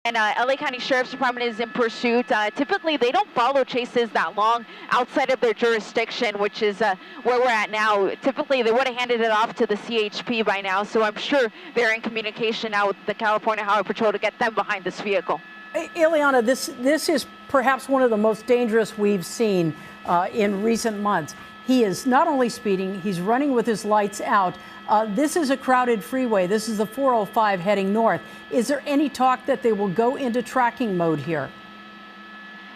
And LA County Sheriff's Department is in pursuit. Typically, they don't follow chases that long outside of their jurisdiction, which is where we're at now. Typically, they would have handed it off to the CHP by now, so I'm sure they're in communication now with the California Highway Patrol to get them behind this vehicle. Ileana, this is perhaps one of the most dangerous we've seen in recent months. He is not only speeding, he's running with his lights out. This is a crowded freeway. This is the 405 heading north. Is there any talk that they will go into tracking mode here?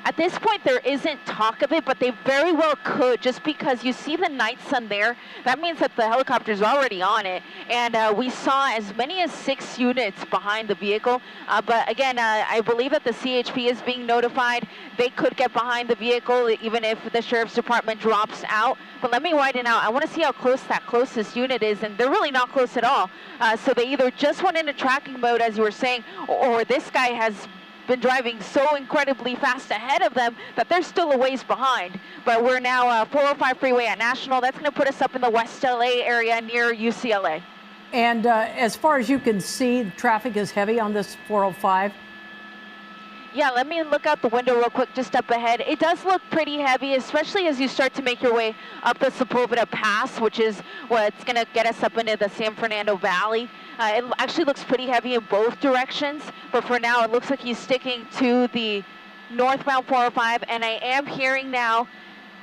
At this point, there isn't talk of it, but they very well could, just because you see the night sun there. That means that the helicopter's already on it. And we saw as many as 6 units behind the vehicle. But again, I believe that the CHP is being notified. They could get behind the vehicle, even if the Sheriff's Department drops out. But let me widen out. I want to see how close that closest unit is, and they're really not close at all. So they either just went into tracking mode, as you were saying, or this guy has been driving so incredibly fast ahead of them that they're still a ways behind. But we're now 405 freeway at National. That's going to put us up in the West LA area near UCLA. And as far as you can see, traffic is heavy on this 405. Yeah, let me look out the window real quick just up ahead. It does look pretty heavy, especially as you start to make your way up the Sepulveda Pass, which is what's going to get us up into the San Fernando Valley. It actually looks pretty heavy in both directions, but for now it looks like he's sticking to the northbound 405, and I am hearing now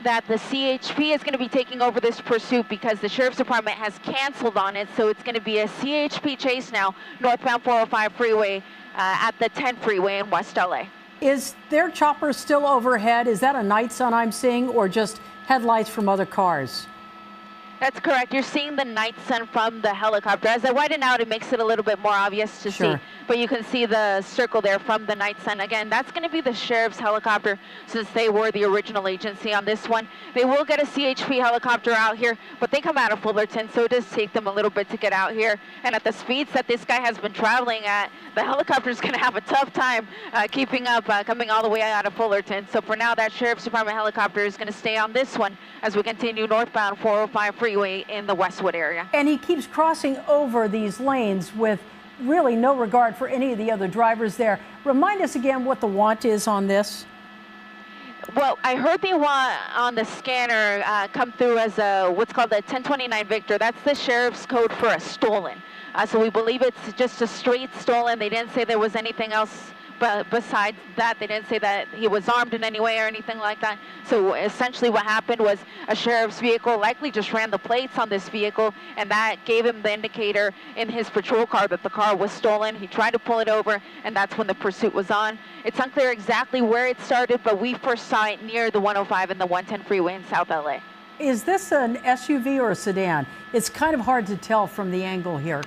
that the CHP is going to be taking over this pursuit because the Sheriff's Department has canceled on it, so it's going to be a CHP chase now, northbound 405 freeway at the 10 freeway in West LA. Is their chopper still overhead? Is that a night sun I'm seeing, or just headlights from other cars? That's correct. You're seeing the night sun from the helicopter. As I widen out, it makes it a little bit more obvious to see. But you can see the circle there from the night sun. Again, that's going to be the sheriff's helicopter, since they were the original agency on this one. They will get a CHP helicopter out here, but they come out of Fullerton, so it does take them a little bit to get out here. And at the speeds that this guy has been traveling at, the helicopter is going to have a tough time keeping up, coming all the way out of Fullerton. So for now, that Sheriff's Department helicopter is going to stay on this one as we continue northbound 405 freeway in the Westwood area. And he keeps crossing over these lanes with really no regard for any of the other drivers there. Remind us again what the want is on this. Well, I heard the want on the scanner come through as a what's called a 1029 Victor. That's the sheriff's code for a stolen. So we believe it's just a straight stolen. They didn't say there was anything else. But besides that, they didn't say that he was armed in any way or anything like that. So essentially what happened was a sheriff's vehicle likely just ran the plates on this vehicle, and that gave him the indicator in his patrol car that the car was stolen. He tried to pull it over, and that's when the pursuit was on. It's unclear exactly where it started, but we first saw it near the 105 and the 110 freeway in South LA. Is this an SUV or a sedan? It's kind of hard to tell from the angle here.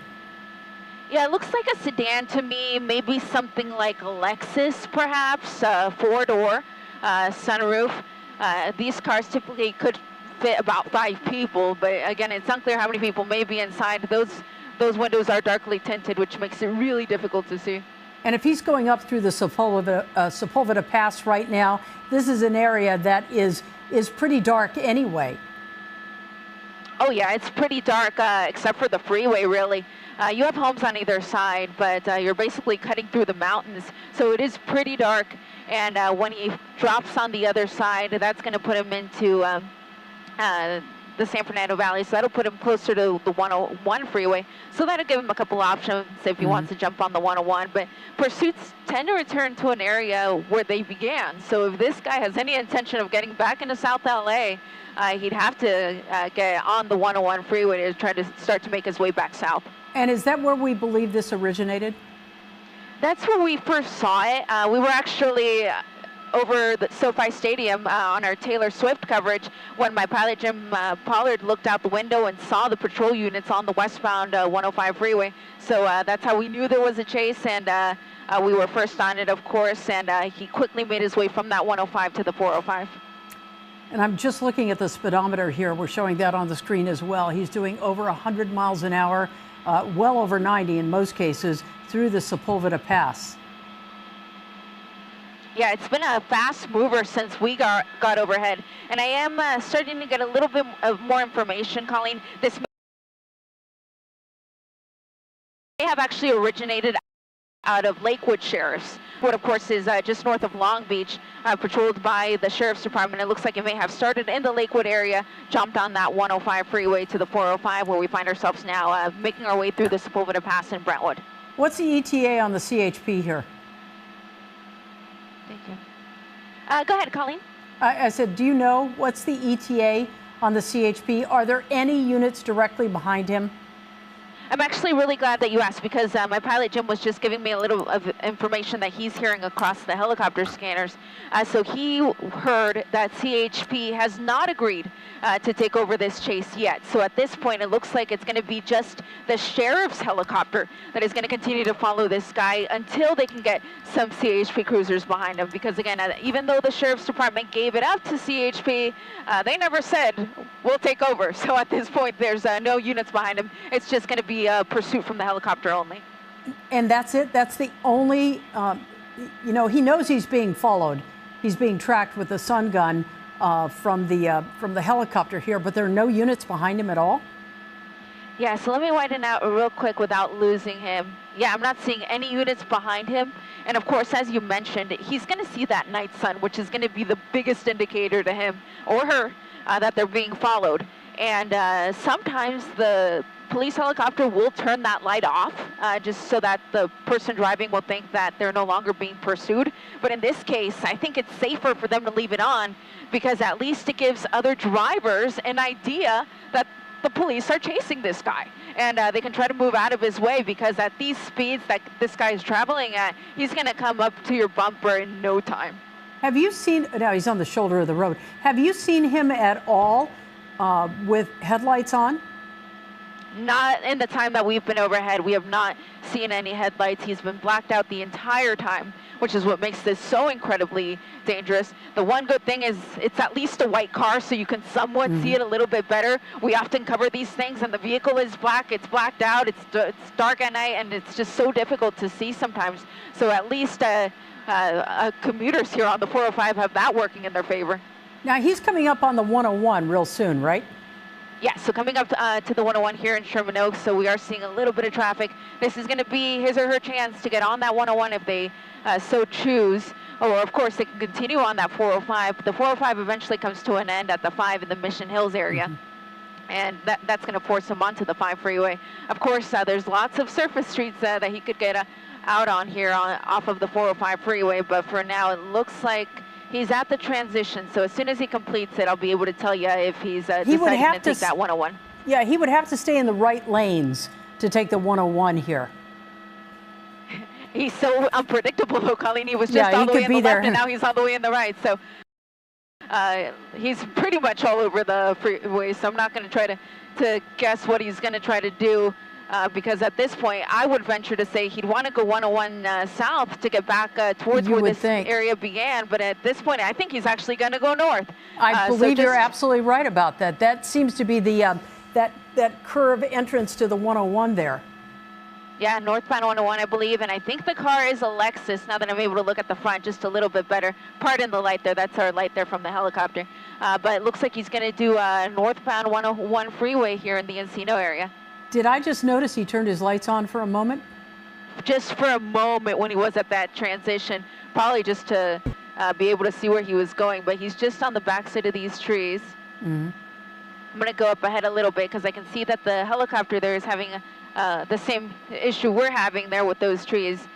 Yeah, it looks like a sedan to me, maybe something like a Lexus, perhaps, 4-door, sunroof. These cars typically could fit about 5 people, but again, it's unclear how many people may be inside. Those windows are darkly tinted, which makes it really difficult to see. And if he's going up through the Sepulveda Pass right now, this is an area that is pretty dark anyway. Oh yeah, it's pretty dark, except for the freeway, really. You have homes on either side, but you're basically cutting through the mountains, so it is pretty dark. And when he drops on the other side, that's going to put him into the San Fernando Valley, so that'll put him closer to the 101 freeway. So that'll give him a couple options if he wants to jump on the 101. But pursuits tend to return to an area where they began. So if this guy has any intention of getting back into South LA, he'd have to get on the 101 freeway to try to start to make his way back south. And is that where we believe this originated? That's where we first saw it. We were actually over the SoFi Stadium on our Taylor Swift coverage when my pilot, Jim Pollard, looked out the window and saw the patrol units on the westbound 105 freeway. So that's how we knew there was a chase, and we were first on it, of course, and he quickly made his way from that 105 to the 405. And I'm just looking at the speedometer here. We're showing that on the screen as well. He's doing over 100 miles an hour, well over 90 in most cases, through the Sepulveda Pass. Yeah, it's been a fast mover since we got overhead. And I am starting to get a little bit of more information, Colleen. This may have actually originated out of Lakewood Sheriff's, what of course is just north of Long Beach, patrolled by the Sheriff's Department. It looks like it may have started in the Lakewood area, jumped on that 105 freeway to the 405, where we find ourselves now, making our way through the Sepulveda Pass in Brentwood. What's the ETA on the CHP here? Thank you. Go ahead, Colleen. I said, do you know what's the ETA on the CHP? Are there any units directly behind him? I'm actually really glad that you asked, because my pilot Jim was just giving me a little of information that he's hearing across the helicopter scanners. So he heard that CHP has not agreed to take over this chase yet. So at this point, it looks like it's going to be just the sheriff's helicopter that is going to continue to follow this guy until they can get some CHP cruisers behind him. Because again, even though the sheriff's department gave it up to CHP, they never said, we'll take over. So at this point, there's no units behind him. It's just going to be pursuit from the helicopter only. And that's it? That's the only, you know, he knows he's being followed. He's being tracked with the sun gun from the helicopter here, but there are no units behind him at all? Yeah, so let me widen out real quick without losing him. Yeah, I'm not seeing any units behind him. And of course, as you mentioned, he's going to see that night sun, which is going to be the biggest indicator to him or her that they're being followed. And sometimes the police helicopter will turn that light off just so that the person driving will think that they're no longer being pursued. But in this case, I think it's safer for them to leave it on, because at least it gives other drivers an idea that the police are chasing this guy. And they can try to move out of his way, because at these speeds that this guy is traveling at, he's going to come up to your bumper in no time. Have you seen, now he's on the shoulder of the road, have you seen him at all with headlights on? Not in the time that we've been overhead. We have not seen any headlights. He's been blacked out the entire time, which is what makes this so incredibly dangerous. The one good thing is it's at least a white car, so you can somewhat see it a little bit better. We often cover these things, and the vehicle is black. It's blacked out. It's dark at night, and it's just so difficult to see sometimes. So at least commuters here on the 405 have that working in their favor. Now, he's coming up on the 101 real soon, right? Yeah, so coming up to the 101 here in Sherman Oaks, so we are seeing a little bit of traffic. This is going to be his or her chance to get on that 101 if they so choose. Or, of course, they can continue on that 405. But the 405 eventually comes to an end at the 5 in the Mission Hills area. And that's going to force him onto the 5 freeway. Of course, there's lots of surface streets that he could get out on here off of the 405 freeway. But for now, it looks like he's at the transition, so as soon as he completes it, I'll be able to tell you if he's deciding to take that 101. Yeah, he would have to stay in the right lanes to take the 101 here. He's so unpredictable, though, Colleen. He was just all the way in the left, and now he's all the way in the right. So he's pretty much all over the freeway, so I'm not going to try to guess what he's going to try to do. Because at this point, I would venture to say he'd want to go 101 south to get back towards where this area began. But at this point, I think he's actually going to go north. I believe you're absolutely right about that. That seems to be the that curve entrance to the 101 there. Yeah, northbound 101, I believe. And I think the car is a Lexus, now that I'm able to look at the front just a little bit better. Pardon the light there. That's our light there from the helicopter. But it looks like he's going to do northbound 101 freeway here in the Encino area. Did I just notice he turned his lights on for a moment? Just for a moment when he was at that transition, probably just to be able to see where he was going. But he's just on the backside of these trees. I'm going to go up ahead a little bit because I can see that the helicopter there is having the same issue we're having there with those trees.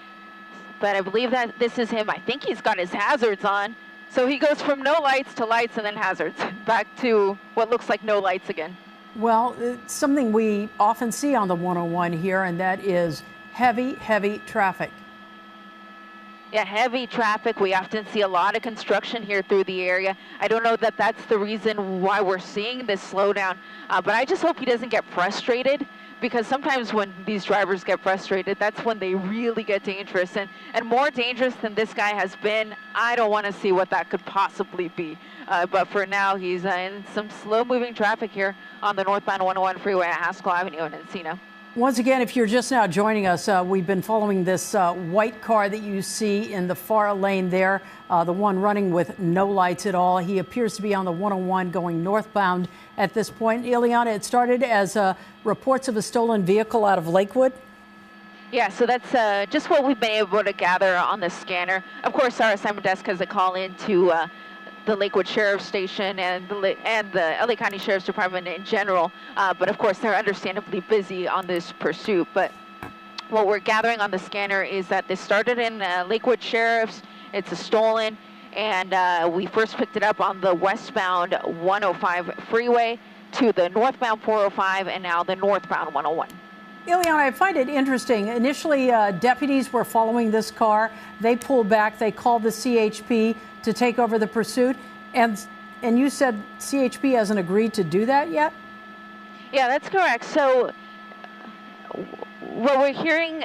But I believe that this is him. I think he's got his hazards on. So he goes from no lights to lights and then hazards, back to what looks like no lights again. Well, it's something we often see on the 101 here, and that is heavy, heavy traffic. Yeah, heavy traffic. We often see a lot of construction here through the area. I don't know that that's the reason why we're seeing this slowdown, but I just hope he doesn't get frustrated, because sometimes when these drivers get frustrated, that's when they really get dangerous. And more dangerous than this guy has been, I don't want to see what that could possibly be. But for now, he's in some slow-moving traffic here on the northbound 101 freeway at Haskell Avenue in Encino. Once again, if you're just now joining us, we've been following this white car that you see in the far lane there, the one running with no lights at all. He appears to be on the 101 going northbound at this point. Ileana, it started as reports of a stolen vehicle out of Lakewood. Yeah, so that's just what we've been able to gather on the scanner. Of course, our assignment desk has a call in to the Lakewood Sheriff's Station and the LA County Sheriff's Department in general. But of course, they're understandably busy on this pursuit. But what we're gathering on the scanner is that this started in Lakewood Sheriff's. It's a stolen, and we first picked it up on the westbound 105 freeway to the northbound 405, and now the northbound 101. Ileana, I find it interesting. Initially, deputies were following this car. They pulled back. They called the CHP to take over the pursuit. And you said CHP hasn't agreed to do that yet? Yeah, that's correct. So what we're hearing,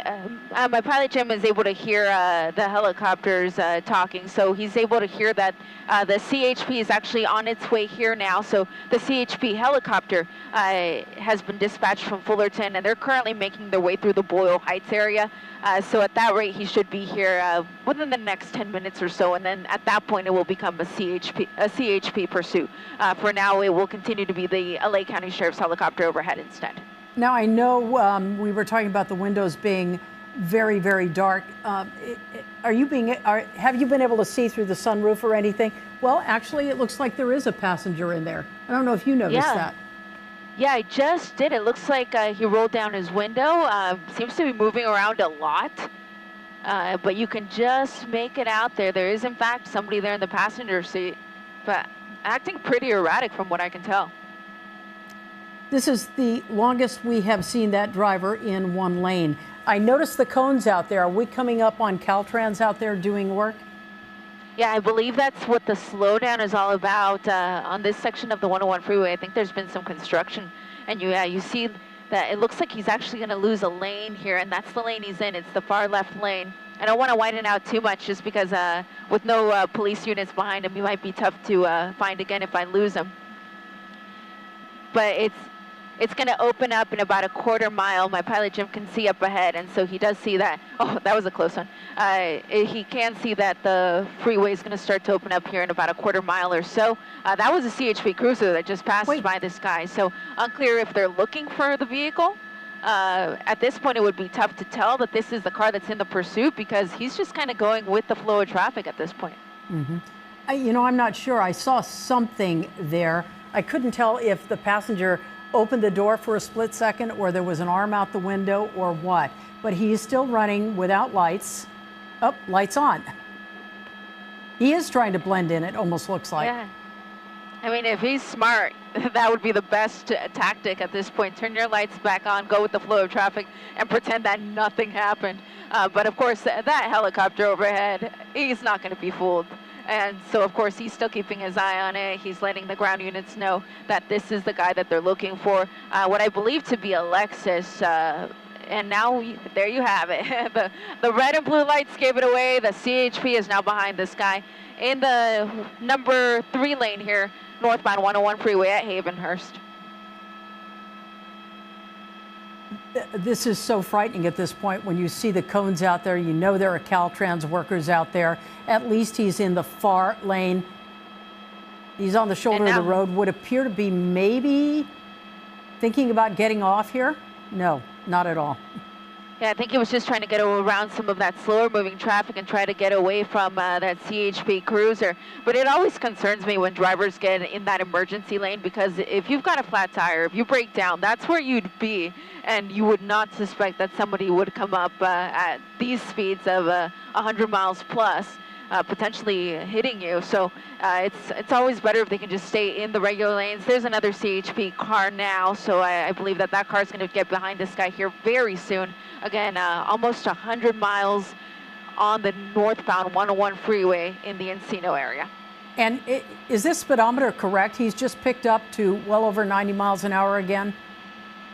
my pilot Jim is able to hear the helicopters talking, so he's able to hear that the CHP is actually on its way here now. So the CHP helicopter has been dispatched from Fullerton, and they're currently making their way through the Boyle Heights area. So at that rate, he should be here within the next 10 minutes or so, and then at that point, it will become a CHP pursuit. For now, it will continue to be the LA County Sheriff's helicopter overhead instead. Now, I know we were talking about the windows being very, very dark. Have you been able to see through the sunroof or anything? Well, actually, it looks like there is a passenger in there. I don't know if you noticed that. Yeah, I just did. It looks like he rolled down his window. Seems to be moving around a lot. But you can just make it out there. There is, in fact, somebody there in the passenger seat, but acting pretty erratic from what I can tell. This is the longest we have seen that driver in one lane. I noticed the cones out there. Are we coming up on Caltrans out there doing work? Yeah, I believe that's what the slowdown is all about on this section of the 101 freeway. I think there's been some construction, and you see that it looks like he's actually going to lose a lane here, and that's the lane he's in. It's the far left lane. I don't want to widen out too much just because with no police units behind him, he might be tough to find again if I lose him. But it's going to open up in about a quarter mile. My pilot Jim can see up ahead, and so he does see that. Oh, that was a close one. He can see that the freeway is going to start to open up here in about a quarter mile or so. That was a CHP cruiser that just passed by this guy, so unclear if they're looking for the vehicle. At this point, it would be tough to tell that this is the car that's in the pursuit because he's just kind of going with the flow of traffic at this point. Mm-hmm. I'm not sure. I saw something there. I couldn't tell if the passenger opened the door for a split second or there was an arm out the window or what. But he is still running without lights. Oh, lights on. He is trying to blend in, it almost looks like. Yeah. I mean, if he's smart, that would be the best tactic at this point. Turn your lights back on, go with the flow of traffic, and pretend that nothing happened. But of course, that helicopter overhead, he's not going to be fooled. And so, of course, he's still keeping his eye on it. He's letting the ground units know that this is the guy that they're looking for. What I believe to be a Lexus. And now, there you have it. the red and blue lights gave it away. The CHP is now behind this guy in the number 3 lane here, northbound 101 freeway at Havenhurst. This is so frightening at this point. When you see the cones out there, you know there are Caltrans workers out there. At least he's in the far lane. He's on the shoulder of the road. Would appear to be maybe thinking about getting off here. No, not at all. Yeah, I think he was just trying to get around some of that slower moving traffic and try to get away from that CHP cruiser. But it always concerns me when drivers get in that emergency lane, because if you've got a flat tire, if you break down, that's where you'd be. And you would not suspect that somebody would come up at these speeds of 100 miles plus, potentially hitting you. So it's always better if they can just stay in the regular lanes. There's another CHP car now, so I believe that car is going to get behind this guy here very soon. Again, almost 100 miles on the northbound 101 freeway in the Encino area. And is this speedometer correct? He's just picked up to well over 90 miles an hour again?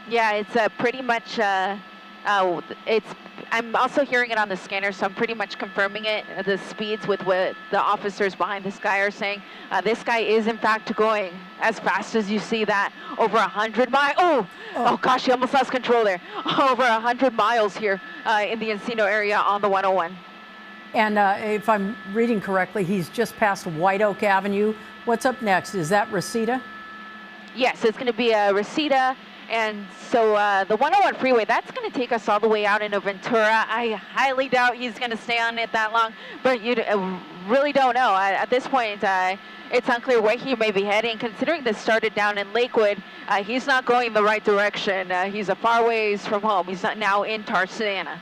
Yeah, it's pretty much, I'm also hearing it on the scanner, so I'm pretty much confirming it, the speeds with what the officers behind this guy are saying. This guy is, in fact, going as fast as you see that, over 100 miles. Oh gosh, he almost lost control there. Over 100 miles here in the Encino area on the 101. And if I'm reading correctly, he's just past White Oak Avenue. What's up next? Is that Reseda? Yes, it's going to be Reseda. And so the 101 freeway, that's going to take us all the way out into Ventura. I highly doubt he's going to stay on it that long, but you really don't know. At this point, it's unclear where he may be heading. Considering this started down in Lakewood, he's not going the right direction. He's a far ways from home. He's not now in Tarzana.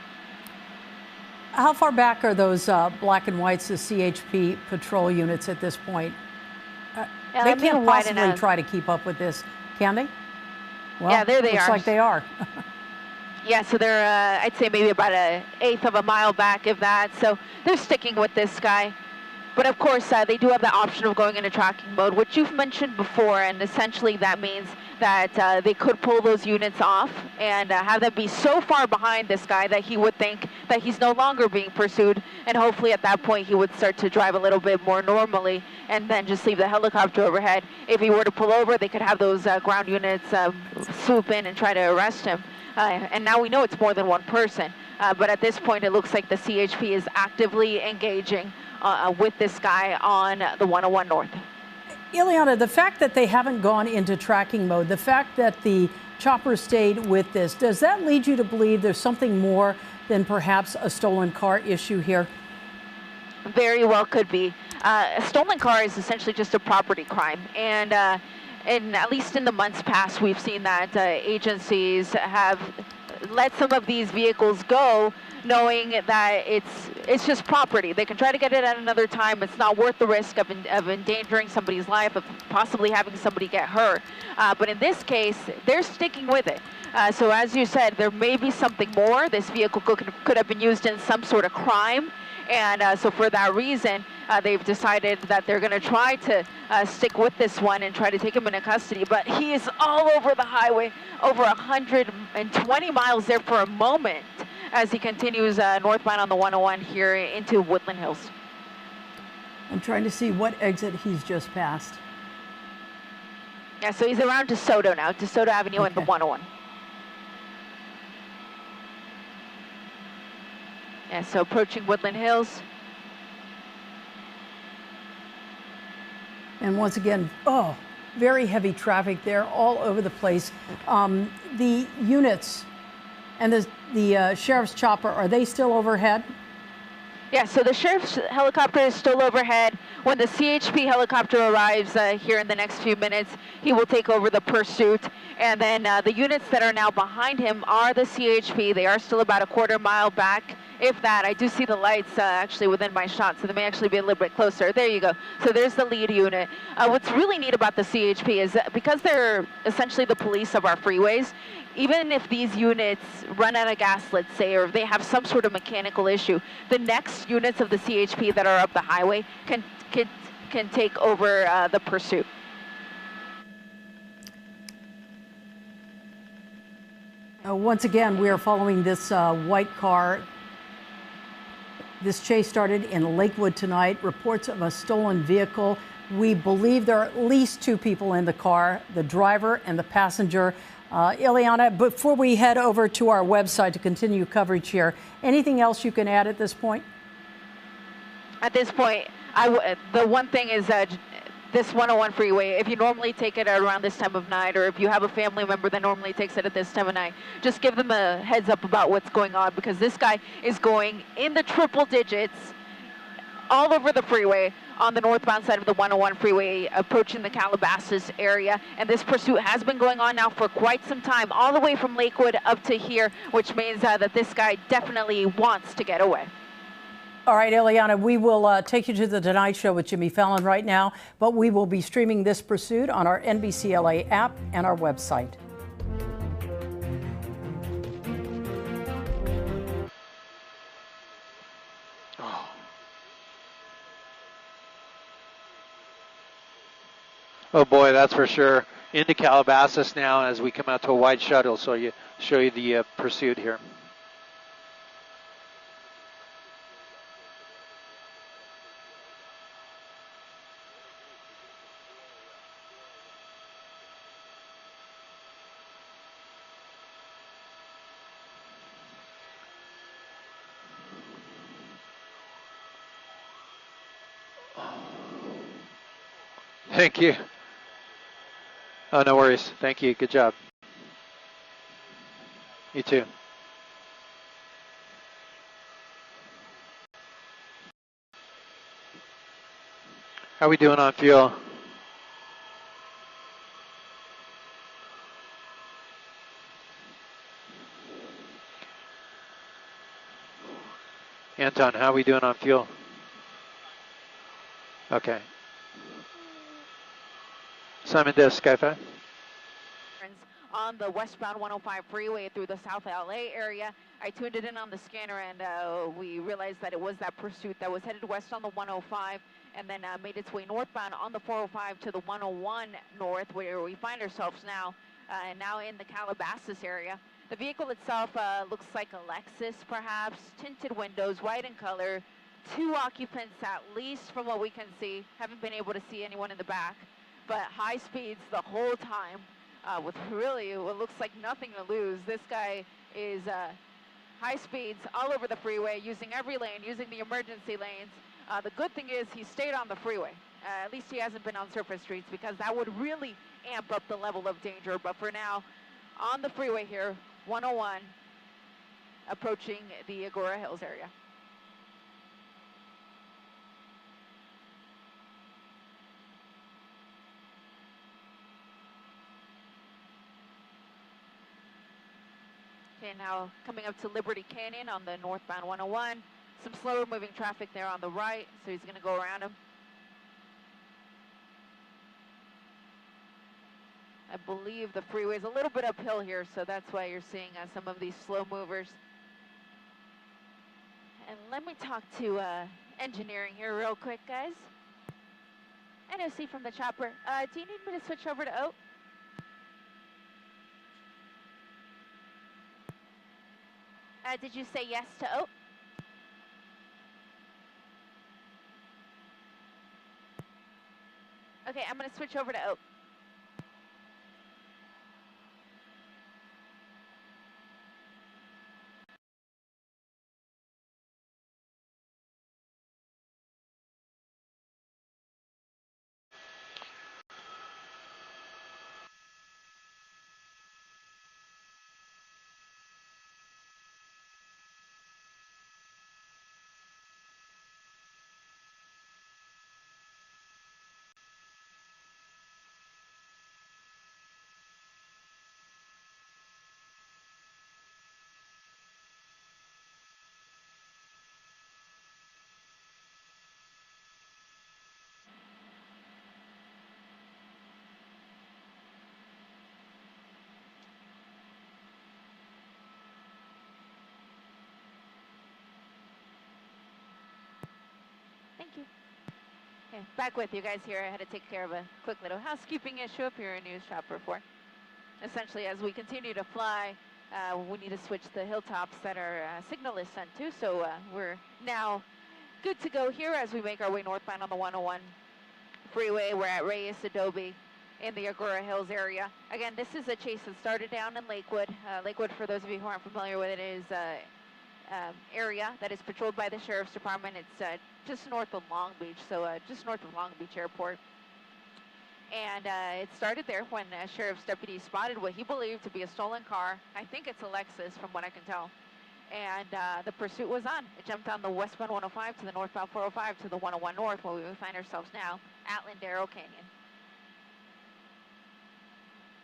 How far back are those black and whites, the CHP patrol units at this point? They can't possibly try to keep up with this, can they? Well, yeah, there they looks are. Like they are. Yeah, so they're, I'd say maybe about an eighth of a mile back, if that. So they're sticking with this guy. But of course, they do have the option of going into tracking mode, which you've mentioned before, and essentially that means that they could pull those units off and have them be so far behind this guy that he would think that he's no longer being pursued, and hopefully at that point he would start to drive a little bit more normally and then just leave the helicopter overhead. If he were to pull over, they could have those ground units swoop in and try to arrest him. And now we know it's more than one person, but at this point it looks like the CHP is actively engaging with this guy on the 101 North. Ileana, the fact that they haven't gone into tracking mode, the fact that the chopper stayed with this, does that lead you to believe there's something more than perhaps a stolen car issue here? Very well could be. A stolen car is essentially just a property crime, and at least in the months past, we've seen that agencies have let some of these vehicles go, knowing that it's just property. They can try to get it at another time. It's not worth the risk of endangering somebody's life, of possibly having somebody get hurt. But in this case, they're sticking with it. So as you said, there may be something more. This vehicle could have been used in some sort of crime. And so for that reason, they've decided that they're going to try to stick with this one and try to take him into custody. But he is all over the highway, over 120 miles there for a moment as he continues northbound on the 101 here into Woodland Hills. I'm trying to see what exit he's just passed. Yeah, so he's around DeSoto now, DeSoto Avenue and the 101. Yeah, so approaching Woodland Hills. And once again, very heavy traffic there all over the place. The units and the sheriff's chopper, are they still overhead? Yeah, so the sheriff's helicopter is still overhead. When the CHP helicopter arrives here in the next few minutes, he will take over the pursuit. And then the units that are now behind him are the CHP. They are still about a quarter mile back, if that. I do see the lights actually within my shot, so they may actually be a little bit closer. There you go. So there's the lead unit. What's really neat about the CHP is that because they're essentially the police of our freeways, even if these units run out of gas, let's say, or if they have some sort of mechanical issue, the next units of the CHP that are up the highway can take over the pursuit. Once again, we are following this white car. This chase started in Lakewood tonight. Reports of a stolen vehicle. We believe there are at least two people in the car, the driver and the passenger. Ileana, before we head over to our website to continue coverage here, anything else you can add at this point? At this point, the one thing is that this 101 freeway, if you normally take it around this time of night, or if you have a family member that normally takes it at this time of night, just give them a heads up about what's going on, because this guy is going in the triple digits all over the freeway on the northbound side of the 101 freeway, approaching the Calabasas area. And this pursuit has been going on now for quite some time, all the way from Lakewood up to here, which means that this guy definitely wants to get away. All right, Ileana, we will take you to the Tonight Show with Jimmy Fallon right now, but we will be streaming this pursuit on our NBC LA app and our website. Oh boy, that's for sure. Into Calabasas now as we come out to a wide shuttle, so you show you the pursuit here. Thank you. Oh, no worries. Thank you. Good job. You too. How we doing on fuel? Anton, how we doing on fuel? Okay. Simon Des, Sky5. On the westbound 105 freeway through the South LA area. I tuned it in on the scanner, and we realized that it was that pursuit that was headed west on the 105 and then made its way northbound on the 405 to the 101 north, where we find ourselves now, and now in the Calabasas area. The vehicle itself looks like a Lexus, perhaps, tinted windows, white in color, 2 occupants at least from what we can see. Haven't been able to see anyone in the back, but high speeds the whole time. With really what looks like nothing to lose. This guy is high speeds all over the freeway, using every lane, using the emergency lanes. The good thing is he stayed on the freeway. At least he hasn't been on surface streets, because that would really amp up the level of danger. But for now, on the freeway here, 101, approaching the Agora Hills area. Okay, now coming up to Liberty Canyon on the northbound 101. Some slower moving traffic there on the right, so he's going to go around him. I believe the freeway's a little bit uphill here, so that's why you're seeing some of these slow movers. And let me talk to engineering here real quick, guys. NOC from the chopper. Do you need me to switch over to Oak? Did you say yes to Oak? Okay, I'm going to switch over to Oak. Thank you. Okay, back with you guys here. I had to take care of a quick little housekeeping issue up here in News Chopper 4. Essentially, as we continue to fly, we need to switch the hilltops that our signal is sent to. So we're now good to go here as we make our way northbound on the 101 freeway. We're at Reyes Adobe in the Agora Hills area. Again, this is a chase that started down in Lakewood. Lakewood, for those of you who aren't familiar with it, is area that is patrolled by the Sheriff's Department. It's just north of Long Beach, so just north of Long Beach Airport. And it started there when Sheriff's deputies spotted what he believed to be a stolen car. I think it's a Lexus from what I can tell. And the pursuit was on. It jumped on the westbound 105 to the northbound 405 to the 101 north, where we find ourselves now at Lindero Canyon.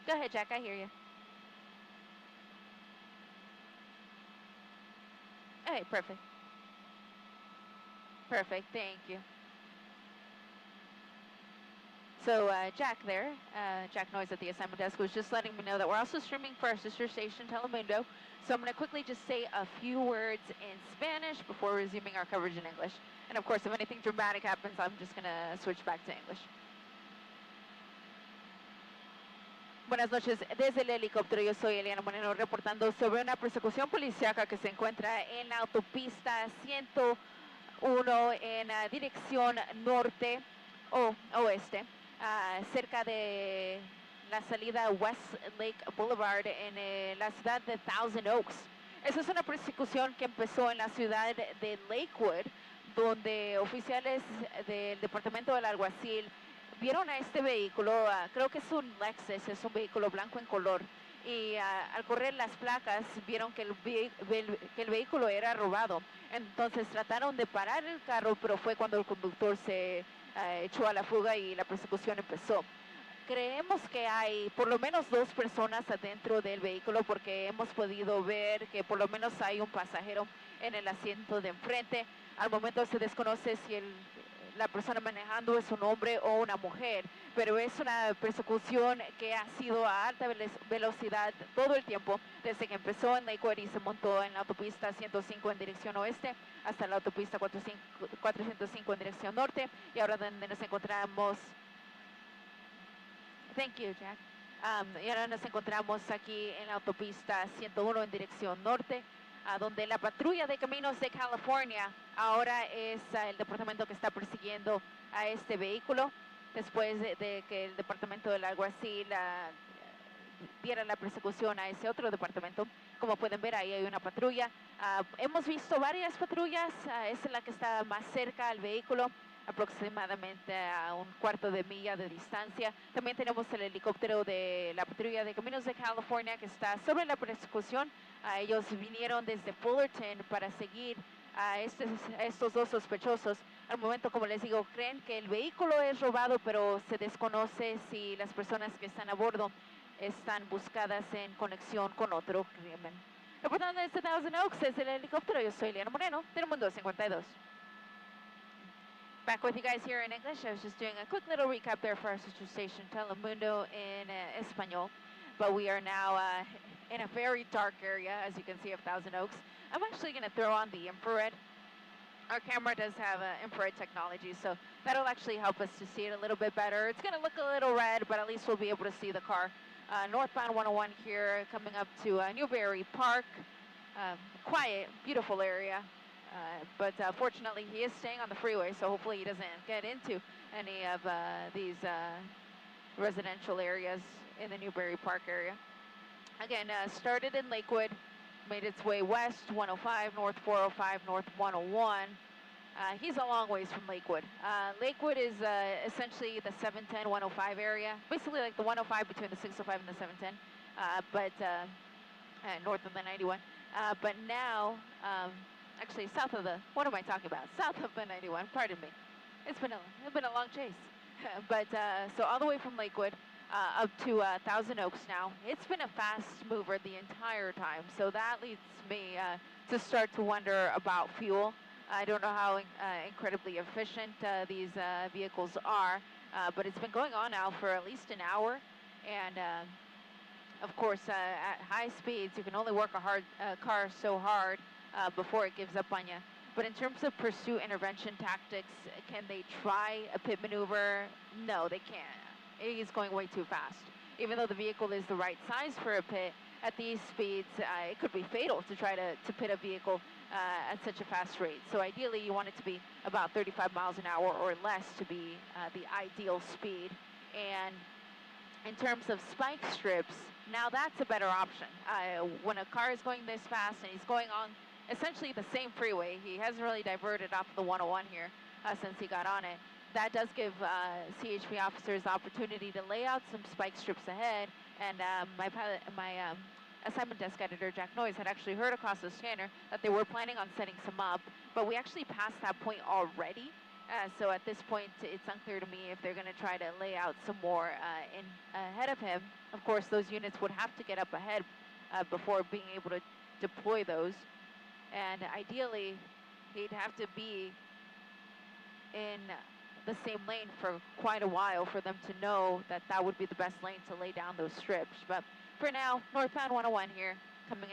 Go ahead, Jack, I hear you. Okay, perfect. Perfect, thank you. So Jack there, Jack Noyes at the assignment desk, was just letting me know that we're also streaming for our sister station, Telemundo. So I'm going to quickly just say a few words in Spanish before resuming our coverage in English. And of course, if anything dramatic happens, I'm just going to switch back to English. Buenas noches, desde el helicóptero yo soy Eliana Moreno reportando sobre una persecución policíaca que se encuentra en la autopista 101 en dirección norte o oeste, cerca de la salida West Lake Boulevard en la ciudad de Thousand Oaks. Esa es una persecución que empezó en la ciudad de Lakewood, donde oficiales del Departamento del Alguacil vieron a este vehículo, creo que es un Lexus, es un vehículo blanco en color, y al correr las placas vieron que que el vehículo era robado. Entonces trataron de parar el carro, pero fue cuando el conductor se echó a la fuga y la persecución empezó. Creemos que hay por lo menos 2 personas adentro del vehículo porque hemos podido ver que por lo menos hay un pasajero en el asiento de enfrente. Al momento se desconoce si la persona manejando es un hombre o una mujer, pero es una persecución que ha sido a alta velocidad todo el tiempo, desde que empezó en Lakewood y se montó en la autopista 105 en dirección oeste hasta la autopista 405 en dirección norte, y ahora donde nos encontramos. Thank you, Jack. Y ahora nos encontramos aquí en la autopista 101 en dirección norte, donde la patrulla de caminos de California ahora es el departamento que está persiguiendo a este vehículo, después de que el departamento del alguacil diera la persecución a ese otro departamento. Como pueden ver, ahí hay una patrulla. Hemos visto varias patrullas, esa es la que está más cerca al vehículo, aproximadamente a un cuarto de milla de distancia. También tenemos el helicóptero de la patrulla de caminos de California que está sobre la persecución. Ellos vinieron desde Fullerton para seguir a estos 2 sospechosos. Al momento, como les digo, creen que el vehículo es robado, pero se desconoce si las personas que están a bordo están buscadas en conexión con otro crimen. Reportando desde Thousand Oaks, desde el helicóptero, yo soy Liana Moreno, Telemundo 52. Back with you guys here in English. I was just doing a quick little recap there for our sister station Telemundo in Espanol. But we are now in a very dark area, as you can see, of Thousand Oaks. I'm actually going to throw on the infrared. Our camera does have infrared technology, so that'll actually help us to see it a little bit better. It's going to look a little red, but at least we'll be able to see the car. Northbound 101 here, coming up to Newberry Park. Quiet, beautiful area. But fortunately, he is staying on the freeway, so hopefully he doesn't get into any of these residential areas in the Newberry Park area. Again, started in Lakewood, made its way west, 105, north 405, north 101. He's a long ways from Lakewood. Lakewood is essentially the 710, 105 area, basically like the 105 between the 605 and the 710, but north of the 91. But now, actually south of the, what am I talking about? South of the 91, pardon me. It's been a long chase. But so all the way from Lakewood up to Thousand Oaks now. It's been a fast mover the entire time, so that leads me to start to wonder about fuel. I don't know how incredibly efficient these vehicles are, but it's been going on now for at least an hour, and of course, at high speeds, you can only work a car so hard before it gives up on you. But in terms of pursuit intervention tactics, can they try a pit maneuver? No, they can't. He's going way too fast. Even though the vehicle is the right size for a pit, at these speeds, it could be fatal to try to pit a vehicle at such a fast rate. So ideally, you want it to be about 35 miles an hour or less to be the ideal speed. And in terms of spike strips, now that's a better option. When a car is going this fast and he's going on essentially the same freeway, he hasn't really diverted off the 101 here since he got on it. That does give CHP officers the opportunity to lay out some spike strips ahead. And my assignment desk editor, Jack Noyes, had actually heard across the scanner that they were planning on setting some up, but we actually passed that point already. So at this point, it's unclear to me if they're going to try to lay out some more ahead of him. Of course, those units would have to get up ahead before being able to deploy those. And ideally, he'd have to be in the same lane for quite a while for them to know that that would be the best lane to lay down those strips. But for now, northbound 101 here, coming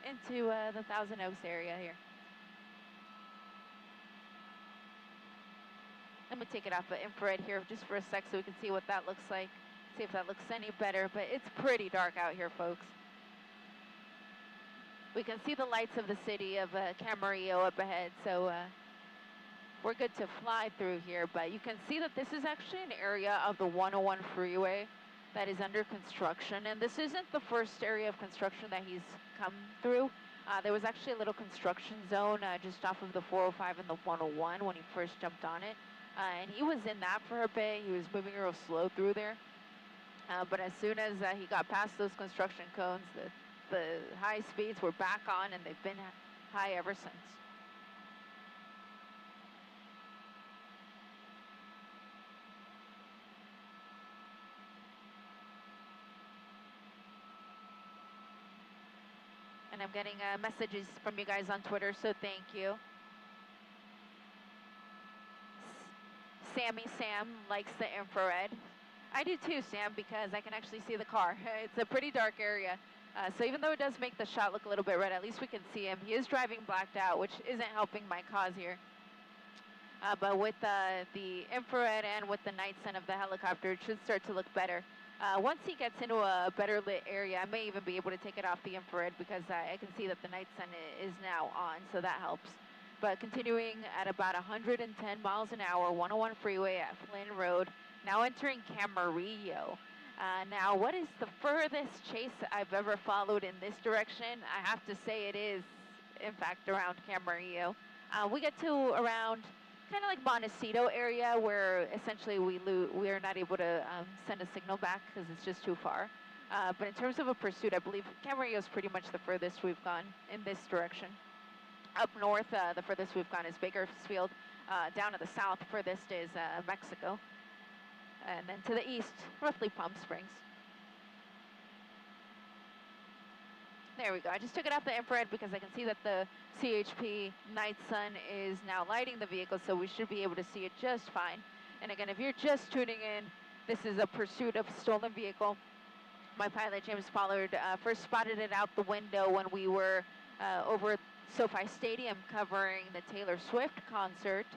into the Thousand Oaks area here. Let me take it off the infrared here just for a sec so we can see what that looks like. See if that looks any better, but it's pretty dark out here, folks. We can see the lights of the city of Camarillo up ahead, so we're good to fly through here, but you can see that this is actually an area of the 101 freeway that is under construction, and this isn't the first area of construction that he's come through. There was actually a little construction zone just off of the 405 and the 101 when he first jumped on it, and he was in that for a bit. He was moving real slow through there. But as soon as he got past those construction cones, the high speeds were back on, and they've been high ever since. And I'm getting messages from you guys on Twitter, so thank you. Sammy Sam likes the infrared. I do too, Sam, because I can actually see the car. It's a pretty dark area. So even though it does make the shot look a little bit red, at least we can see him. He is driving blacked out, which isn't helping my cause here. But with the infrared and with the night sun of the helicopter, it should start to look better. Once he gets into a better lit area, I may even be able to take it off the infrared because I can see that the night sun is now on, so that helps. But continuing at about 110 miles an hour, 101 freeway at Flynn Road, now entering Camarillo. Now, what is the furthest chase I've ever followed in this direction? I have to say it is, in fact, around Camarillo. We get to around kind of like Montecito area where essentially we are not able to send a signal back because it's just too far. But in terms of a pursuit, I believe Camarillo is pretty much the furthest we've gone in this direction. Up north, the furthest we've gone is Bakersfield. Down to the south, furthest is Mexico. And then to the east, roughly Palm Springs. There we go. I just took it off the infrared because I can see that the CHP night sun is now lighting the vehicle, so we should be able to see it just fine. And again, if you're just tuning in, this is a pursuit of stolen vehicle. My pilot, James Pollard, first spotted it out the window when we were over SoFi Stadium covering the Taylor Swift concert.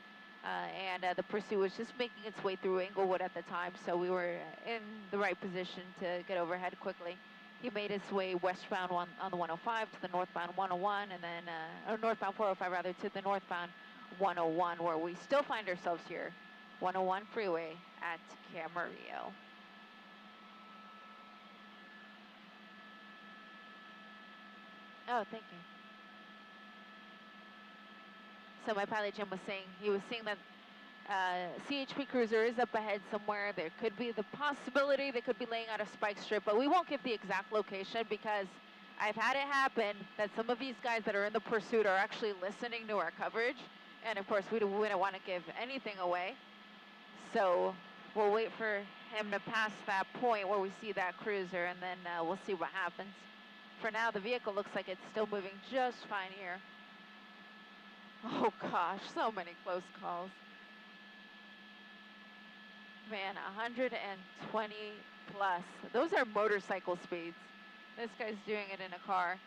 And the pursuit was just making its way through Inglewood at the time, so we were in the right position to get overhead quickly. He made his way westbound on the 105 to the northbound 101, and then, or northbound 405 rather, to the northbound 101, where we still find ourselves here, 101 freeway at Camarillo. Oh, thank you. So my pilot Jim was saying, he was seeing that CHP cruiser is up ahead somewhere. There could be the possibility they could be laying out a spike strip, but we won't give the exact location because I've had it happen that some of these guys that are in the pursuit are actually listening to our coverage. And of course, we don't want to give anything away. So we'll wait for him to pass that point where we see that cruiser, and then we'll see what happens. For now, the vehicle looks like it's still moving just fine here. Oh gosh, so many close calls. Man, 120 plus. Those are motorcycle speeds. This guy's doing it in a car.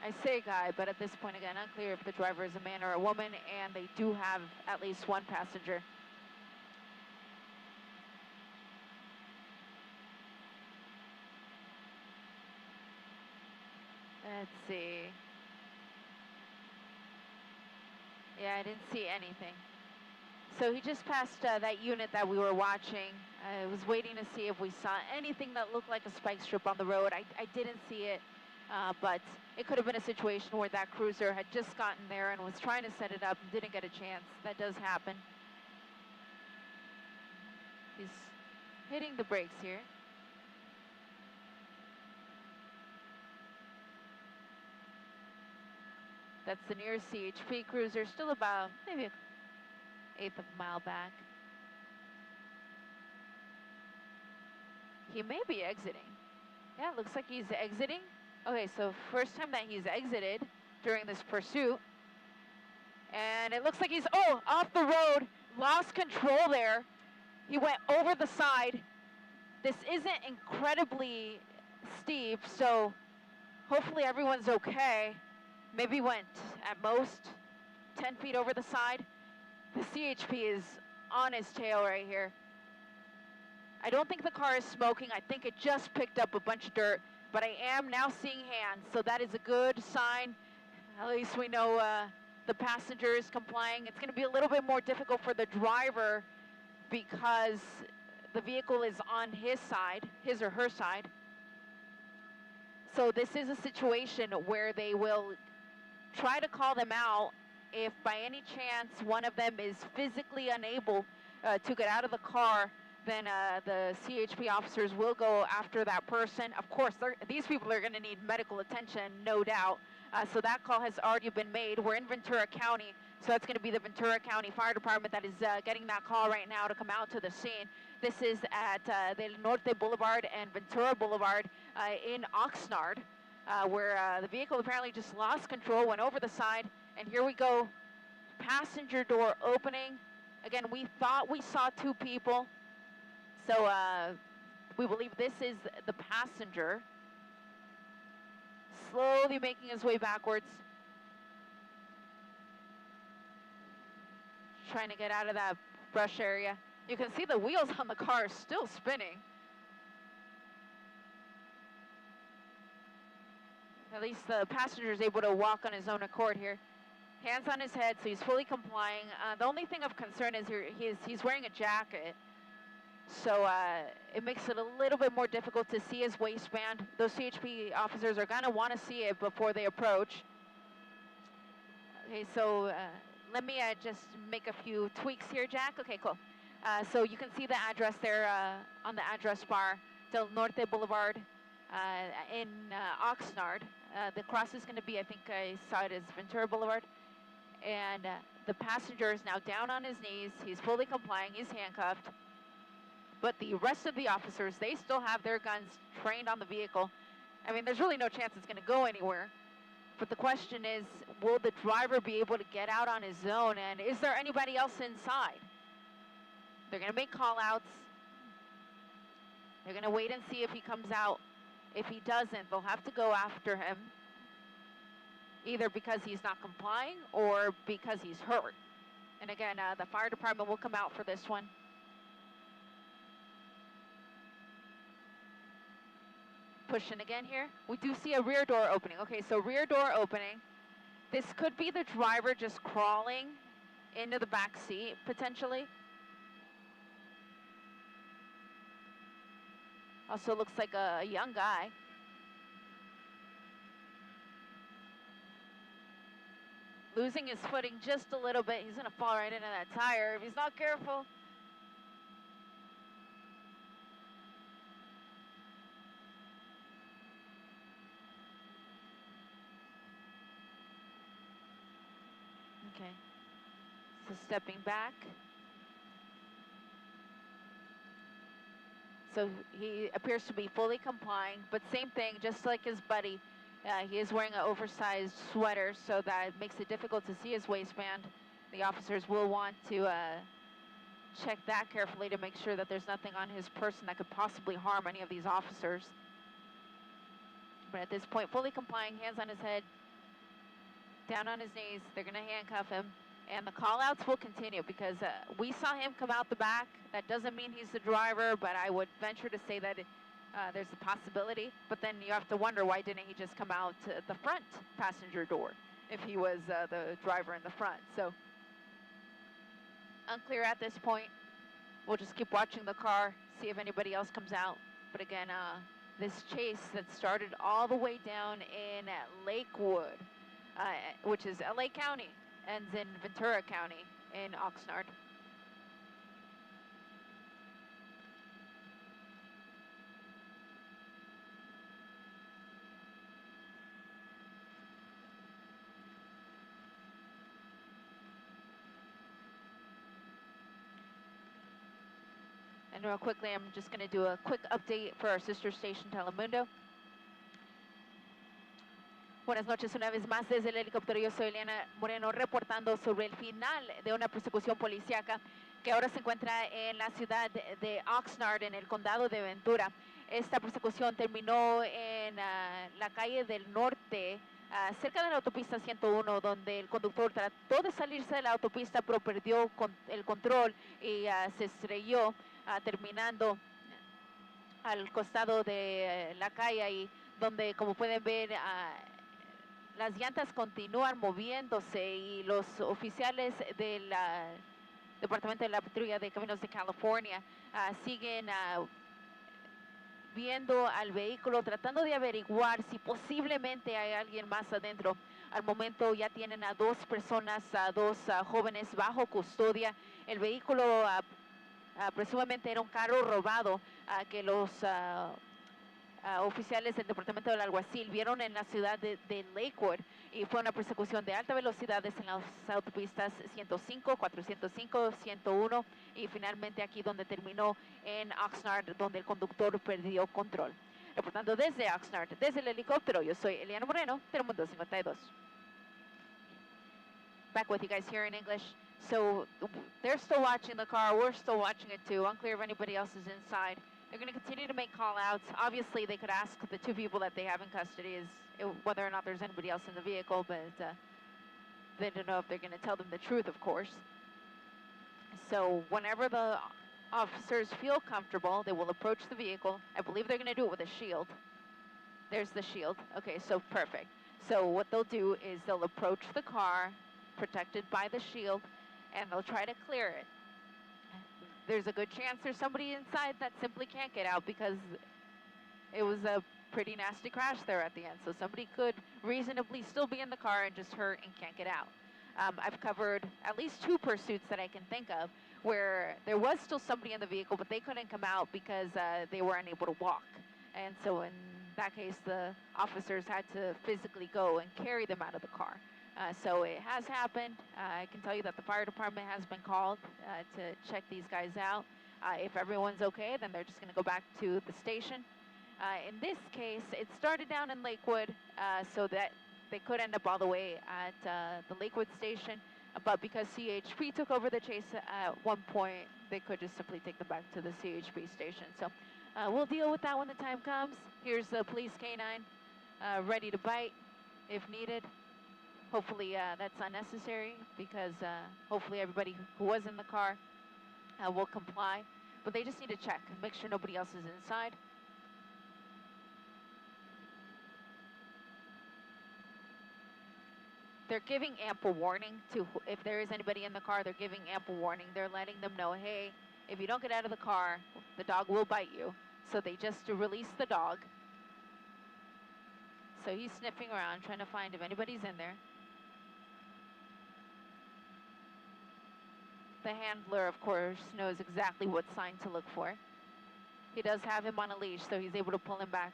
I say guy, but at this point, again, unclear if the driver is a man or a woman, and they do have at least one passenger. Let's see. Yeah, I didn't see anything. So he just passed that unit that we were watching. I was waiting to see if we saw anything that looked like a spike strip on the road. I didn't see it, but it could have been a situation where that cruiser had just gotten there and was trying to set it up and didn't get a chance. That does happen. He's hitting the brakes here. That's the nearest CHP cruiser, still about maybe an eighth of a mile back. He may be exiting. Yeah, it looks like he's exiting. Okay, so first time that he's exited during this pursuit. And it looks like he's, off the road, lost control there. He went over the side. This isn't incredibly steep, so hopefully everyone's okay. Maybe went at most 10 feet over the side. The CHP is on his tail right here. I don't think the car is smoking. I think it just picked up a bunch of dirt, but I am now seeing hands, so that is a good sign. At least we know the passenger is complying. It's going to be a little bit more difficult for the driver because the vehicle is on his side, his or her side. So this is a situation where they will try to call them out if by any chance one of them is physically unable to get out of the car, then the CHP officers will go after that person. Of course, these people are going to need medical attention, no doubt. So that call has already been made. We're in Ventura County, so that's going to be the Ventura County Fire Department that is getting that call right now to come out to the scene. This is at Del Norte Boulevard and Ventura Boulevard in Oxnard, where the vehicle apparently just lost control, went over the side, and here we go. Passenger door opening. Again, we thought we saw two people, so we believe this is the passenger. Slowly making his way backwards. Trying to get out of that brush area. You can see the wheels on the car still spinning. At least the passenger is able to walk on his own accord here. Hands on his head, so he's fully complying. The only thing of concern is he's wearing a jacket. So it makes it a little bit more difficult to see his waistband. Those CHP officers are going to want to see it before they approach. Okay, so let me just make a few tweaks here, Jack. Okay, cool. So you can see the address there on the address bar, Del Norte Boulevard in Oxnard. The cross is going to be, I think I saw it as Ventura Boulevard. And the passenger is now down on his knees. He's fully complying. He's handcuffed. But the rest of the officers, they still have their guns trained on the vehicle. I mean, there's really no chance it's going to go anywhere. But the question is, will the driver be able to get out on his own? And is there anybody else inside? They're going to make call-outs. They're going to wait and see if he comes out. If he doesn't, they'll have to go after him, either because he's not complying or because he's hurt. And again, the fire department will come out for this one. Pushing again here. We do see a rear door opening. Okay, so rear door opening. This could be the driver just crawling into the back seat, potentially. Also looks like a young guy. Losing his footing just a little bit. He's going to fall right into that tire if he's not careful. Okay, so stepping back. So he appears to be fully complying, but same thing, just like his buddy, he is wearing an oversized sweater, so that makes it difficult to see his waistband. The officers will want to check that carefully to make sure that there's nothing on his person that could possibly harm any of these officers. But at this point, fully complying, hands on his head, down on his knees. They're going to handcuff him, and the call-outs will continue because we saw him come out the back. That doesn't mean he's the driver, but I would venture to say that there's a possibility. But then you have to wonder, why didn't he just come out to the front passenger door if he was the driver in the front? So unclear at this point. We'll just keep watching the car, see if anybody else comes out. But again, this chase that started all the way down in Lakewood, which is LA County, ends in Ventura County in Oxnard. And real quickly, I'm just going to do a quick update for our sister station, Telemundo. Buenas noches una vez más desde el helicóptero. Yo soy Eliana Moreno reportando sobre el final de una persecución policíaca que ahora se encuentra en la ciudad de Oxnard, en el condado de Ventura. Esta persecución terminó en la calle del norte, cerca de la autopista 101, donde el conductor trató de salirse de la autopista, pero perdió el control y se estrelló, terminando al costado de la calle, y donde, como pueden ver, las llantas continúan moviéndose y los oficiales del Departamento de la Patrulla de Caminos de California siguen viendo al vehículo, tratando de averiguar si posiblemente hay alguien más adentro. Al momento ya tienen a dos personas, a dos jóvenes bajo custodia. El vehículo Presumiblemente era un carro robado que los oficiales del Departamento del Alguacil vieron en la ciudad de Lakewood, y fue una persecución de alta velocidad en las autopistas 105, 405, 101 y finalmente aquí donde terminó en Oxnard, donde el conductor perdió control. Reportando desde Oxnard, desde el helicóptero, yo soy Eliana Moreno, Telemundo 52. Back with you guys here in English. So they're still watching the car. We're still watching it too. Unclear if anybody else is inside. They're going to continue to make call-outs. Obviously, they could ask the two people that they have in custody is whether or not there's anybody else in the vehicle, but they don't know if they're going to tell them the truth, of course. So whenever the officers feel comfortable, they will approach the vehicle. I believe they're going to do it with a shield. There's the shield. Okay, so perfect. So what they'll do is they'll approach the car, protected by the shield, and they'll try to clear it. There's a good chance there's somebody inside that simply can't get out because it was a pretty nasty crash there at the end. So somebody could reasonably still be in the car and just hurt and can't get out. I've covered at least 2 pursuits that I can think of where there was still somebody in the vehicle, but they couldn't come out because they were unable to walk. And so in that case, the officers had to physically go and carry them out of the car. So it has happened. I can tell you that the fire department has been called to check these guys out. If everyone's okay, then they're just going to go back to the station. In this case, it started down in Lakewood, so that they could end up all the way at the Lakewood station. But because CHP took over the chase at one point, they could just simply take them back to the CHP station. So we'll deal with that when the time comes. Here's the police canine ready to bite if needed. Hopefully that's unnecessary because hopefully everybody who was in the car will comply. But they just need to check and make sure nobody else is inside. They're giving ample warning to if there is anybody in the car. They're giving ample warning. They're letting them know, hey, if you don't get out of the car, the dog will bite you. So they just release the dog. So he's sniffing around, trying to find if anybody's in there. The handler, of course, knows exactly what sign to look for. He does have him on a leash, so he's able to pull him back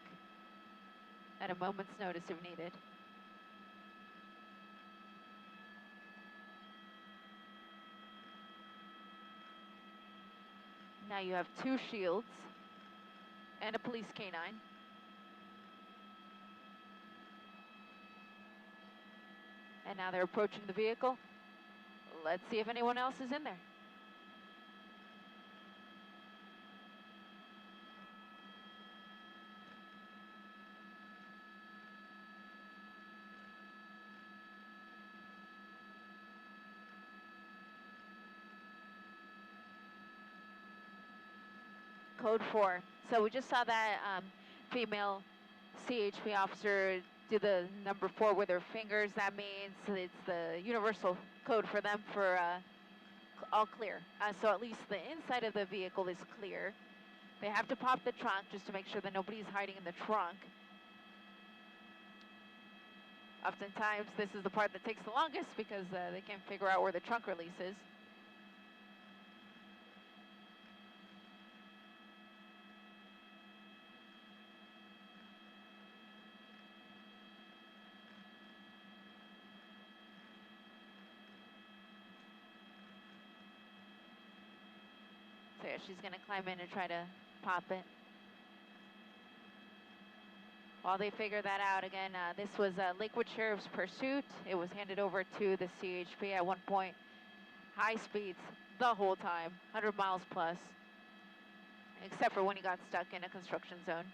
at a moment's notice if needed. Now you have 2 shields and a police canine. And now they're approaching the vehicle. Let's see if anyone else is in there. Code 4. So we just saw that female CHP officer do the number 4 with her fingers. That means it's the universal code for them for all clear. So at least the inside of the vehicle is clear. They have to pop the trunk just to make sure that nobody's hiding in the trunk. Oftentimes this is the part that takes the longest because they can't figure out where the trunk release is. So yeah, she's gonna climb in and try to pop it. While they figure that out, again, this was Lakewood Sheriff's pursuit. It was handed over to the CHP at one point. High speeds the whole time, 100 miles plus, except for when he got stuck in a construction zone.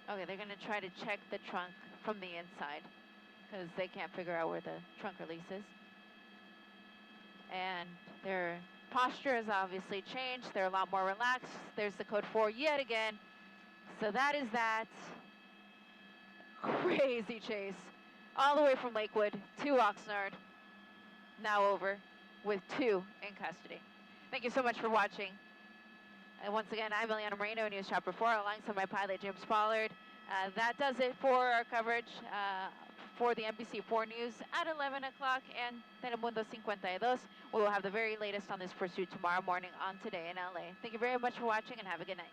Okay, they're gonna try to check the trunk from the inside because they can't figure out where the trunk release is. And their posture has obviously changed. They're a lot more relaxed. There's the code 4 yet again. So that is that. Crazy chase. All the way from Lakewood to Oxnard. Now over with 2 in custody. Thank you so much for watching. Once again, I'm Eliana Moreno, News Chopper 4, alongside my pilot, James Pollard. That does it for our coverage for the NBC4 News at 11 o'clock and Telemundo 52. We will have the very latest on this pursuit tomorrow morning on Today in LA. Thank you very much for watching and have a good night.